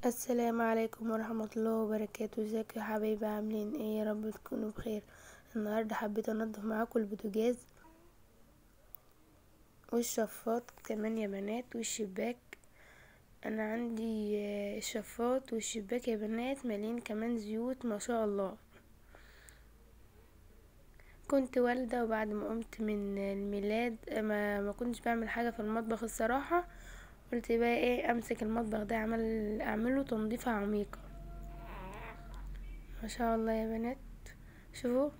السلام عليكم ورحمة الله وبركاته. ازيكم يا حبايبي؟ عاملين ايه؟ يا رب تكونوا بخير. النهاردة حبيت انضف معاكم البوتاجاز والشفاط كمان يا بنات والشباك. انا عندي الشفاط والشباك يا بنات مليان كمان زيوت ما شاء الله. كنت والدة وبعد ما قمت من الميلاد ما كنتش بعمل حاجة في المطبخ الصراحة. قلت بقى ايه، امسك المطبخ ده اعمله تنظيفة عميقة. ما شاء الله يا بنات، شوفوا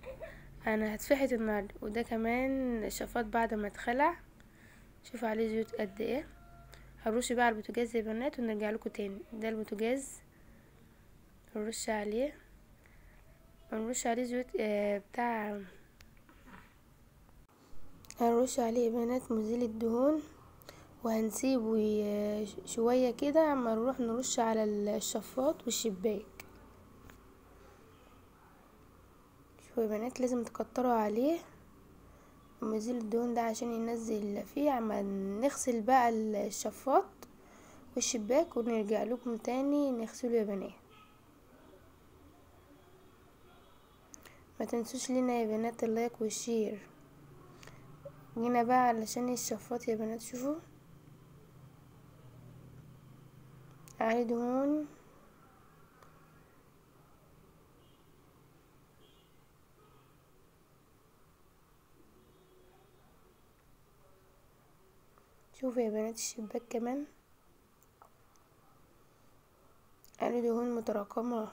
انا هتفحت النهارده. وده كمان الشفاط بعد ما اتخلع، شوفوا عليه زيوت قد ايه. هنرش بقى على البوتاجاز يا بنات ونرجع لكم تاني. ده البوتاجاز هنرش عليه زيوت هنرش عليه يا بنات مزيل الدهون، وهنسيبه شويه كده اما نروح نرش على الشفاط والشباك. شوفوا يا بنات لازم تكتروا عليه مزيل الدهون ده عشان ينزل فيه. عما نغسل بقى الشفاط والشباك ونرجع لكم تاني نغسله يا بنات. ما تنسوش لنا يا بنات اللايك والشير. جينا بقى علشان الشفاط يا بنات، شوفوا عليه دهون. شوفوا يا بنات الشباك كمان عليه دهون متراكمة.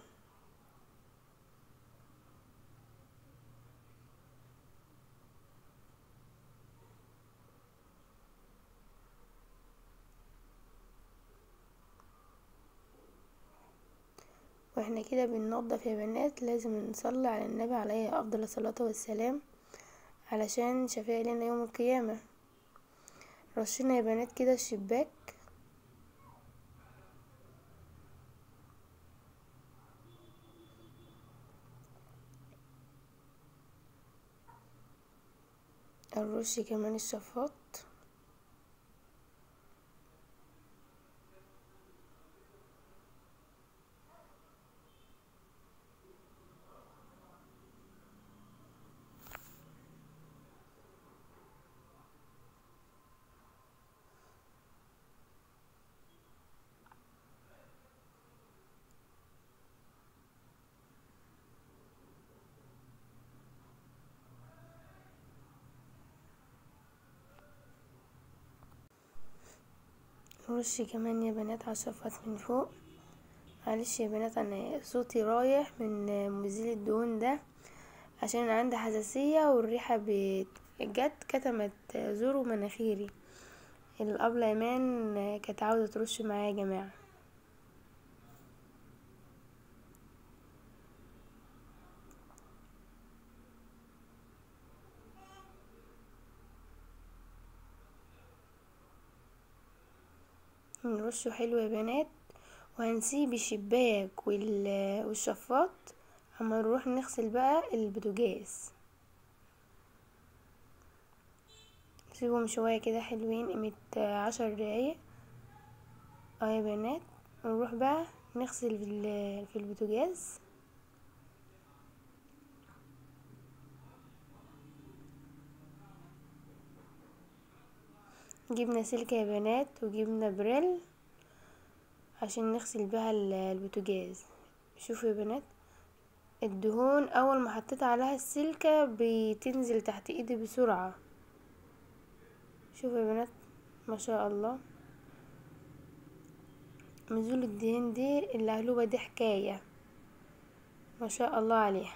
واحنا كده بننضف يا بنات لازم نصلي على النبي عليه افضل الصلاة والسلام علشان شفاء لنا يوم القيامة. رشينا يا بنات كده الشباك. الرش كمان الشفاط. رش كمان يا بنات على الشفاط من فوق. معلش يا بنات انا صوتي رايح من مزيل الدهون ده عشان عندي حساسية والريحة جت كتمت زور ومناخيري. الأبلة ايمان كانت عاوزة ترش معايا يا جماعة. نرشه حلو يا بنات، وهنسيب الشباك والشفاط اما نروح نغسل بقى البوتاجاز. سيبهم شوية كده حلوين قيمة 10 دقايق. يا بنات نروح بقى نغسل في البوتاجاز. جبنا سلكة يا بنات وجبنا بريل عشان نغسل بها البوتاجاز. شوفوا يا بنات الدهون اول ما حطيت عليها السلكة بتنزل تحت ايدي بسرعة. شوفوا يا بنات ما شاء الله. نزول الدهون دي العلوبة دي حكاية ما شاء الله عليها.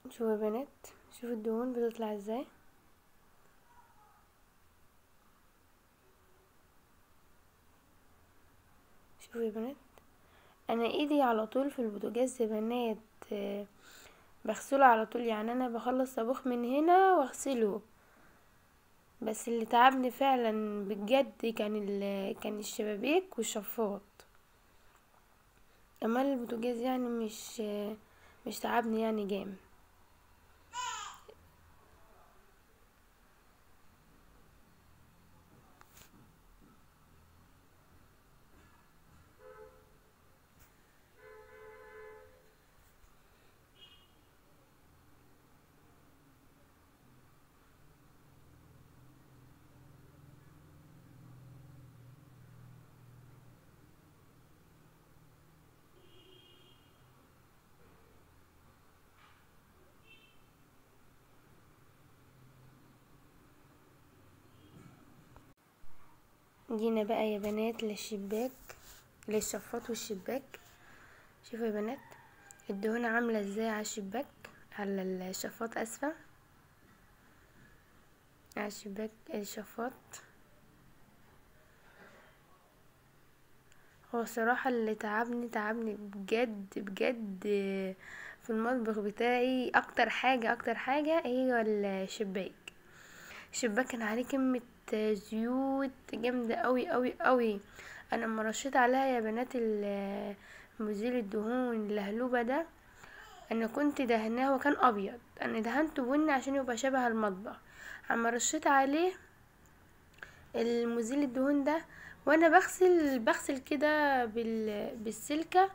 شوفوا يا بنات شوفوا الدهون بتطلع ازاي. شوفوا يا بنات، انا ايدي على طول في البوتاجاز يا بنات، بغسله على طول، يعني انا بخلص طبخ من هنا واغسله. بس اللي تعبني فعلا بجد كان الشبابيك والشفاط. اما البوتاجاز يعني مش تعبني يعني جامد. جينا بقى يا بنات للشباك، للشفاط والشباك. شوفوا يا بنات الدهون عاملة ازاي على الشباك، على الشفاط، اسفة، على الشباك الشفاط. هو صراحة اللي تعبني بجد بجد في المطبخ بتاعي اكتر حاجة هي الشباك. الشباك كان عليه كمية زيوت جامدة قوي قوي قوي. انا لما رشيت عليها يا بنات مزيل الدهون اللهلوبة ده، انا كنت دهناه وكان ابيض، انا دهنته بني عشان يبقى شبه المطبخ. اما رشيت عليه المزيل الدهون ده، وانا بغسل كده بالسلكة،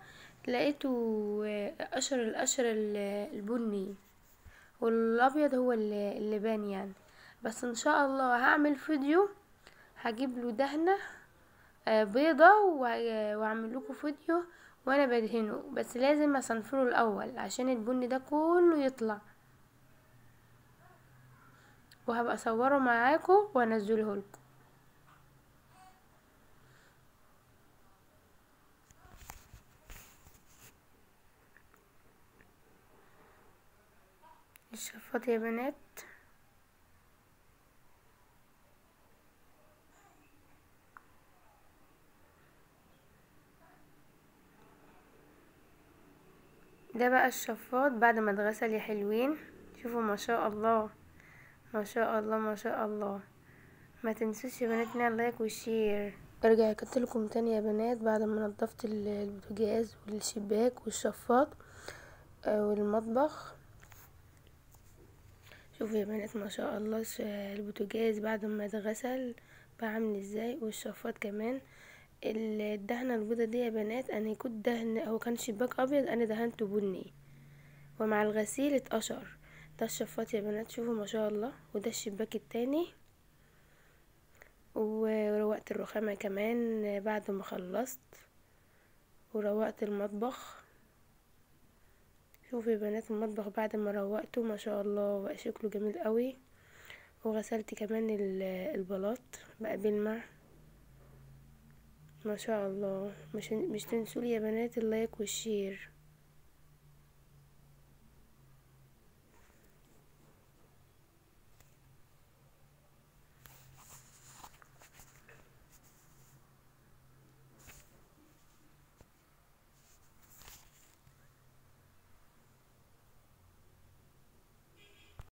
لقيته قشر القشر البني، والابيض هو اللي بان يعني. بس ان شاء الله هعمل فيديو، هجيب له دهنة بيضة، واعمل لكم فيديو وانا بدهنه، بس لازم اصنفره الاول عشان البني ده كله يطلع، وهبقى اصوره معاكم وانزله لكم. الشفاط يا بنات، ده بقى الشفاط بعد ما اتغسل يا حلوين. شوفوا ما شاء الله، ما شاء الله، ما شاء الله. ما تنسوش يا بنات نعمل لايك وشير. ارجع اكتلكم تاني يا بنات بعد ما نضفت البوتاجاز والشباك والشفاط والمطبخ. شوفوا يا بنات ما شاء الله، البوتاجاز بعد ما اتغسل بقى عامل ازاي، والشفاط كمان. الدهنة البيضة دي يا بنات، انا كنت دهن، هو كان شباك ابيض انا دهنته بني، ومع الغسيل اتقشر. ده الشفاط يا بنات، شوفوا ما شاء الله. وده الشباك التاني، وروقت الرخامة كمان بعد ما خلصت، وروقت المطبخ. شوفوا يا بنات المطبخ بعد ما روقته ما شاء الله بقى شكله جميل قوي. وغسلت كمان البلاط بقى بيلمع ما شاء الله. مش تنسوا لي يا بنات اللايك والشير.